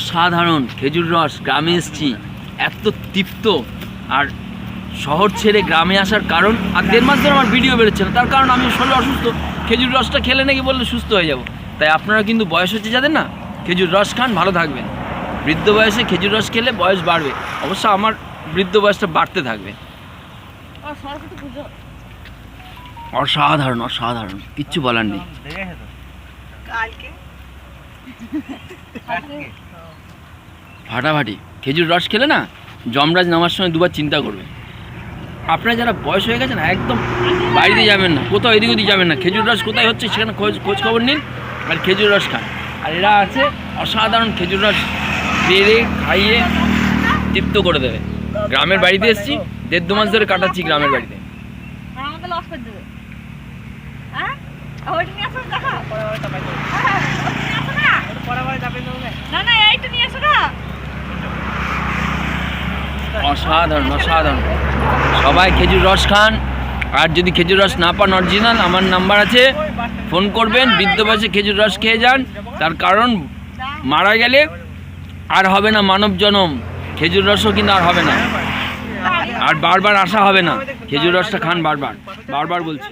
অসাধারণ খেজুর রস। গ্রামে এসেছি, এত তৃপ্ত। আর শহর ছেড়ে গ্রামে আসার কারণ, আর 1.5 মাস ধরে আমার ভিডিও বেরোচ্ছে না, তার কারণ আমি শরীর অসুস্থ। খেজুর রসটা খেলে নাকি বললে সুস্থ হয়ে যাব। তাই আপনারা কিন্তু বয়স হচ্ছে যাদের না, খেজুর রস খান, ভালো থাকবেন। বৃদ্ধ বয়সে খেজুর রস খেলে বয়স বাড়বে। অবশ্য আমার বৃদ্ধ বয়সটা বাড়তে থাকবে। অসাধারণ অসাধারণ, কিচ্ছু বলার নেই। ফাটাফাটি খেজুর রস খেলে না, যমরাজ নামার সময় দুবার চিন্তা করবে। আপনারা যারা বয়স হয়ে গেছে না, একদম বাড়িতে যাবেন না, কোথাও এদিক ওদিক যাবেন না, খেজুর রস কোথায় হচ্ছে সেখানে খোঁজ খবর নিন আর খেজুর রস খান। আর এরা আছে অসাধারণ, খেজুর রস পেরে খাইয়ে তৃপ্ত করে দেবে। গ্রামের বাড়িতে এসেছি, 1.5 মাস ধরে কাটাচ্ছি গ্রামের বাড়িতে। অসাধারণ অসাধারণ, সবাই খেজুর রস খান। আর যদি খেজুর রস না পান অরিজিনাল, আমার নাম্বার আছে, ফোন করবেন। বৃদ্ধ বয়সে খেজুর রস খেয়ে যান, তার কারণ মারা গেলে আর হবে না মানব জনম, খেজুর রসও কিন্তু আর হবে না, আর বারবার আসা হবে না। খেজুর রসটা খান বারবার, বারবার বলছি।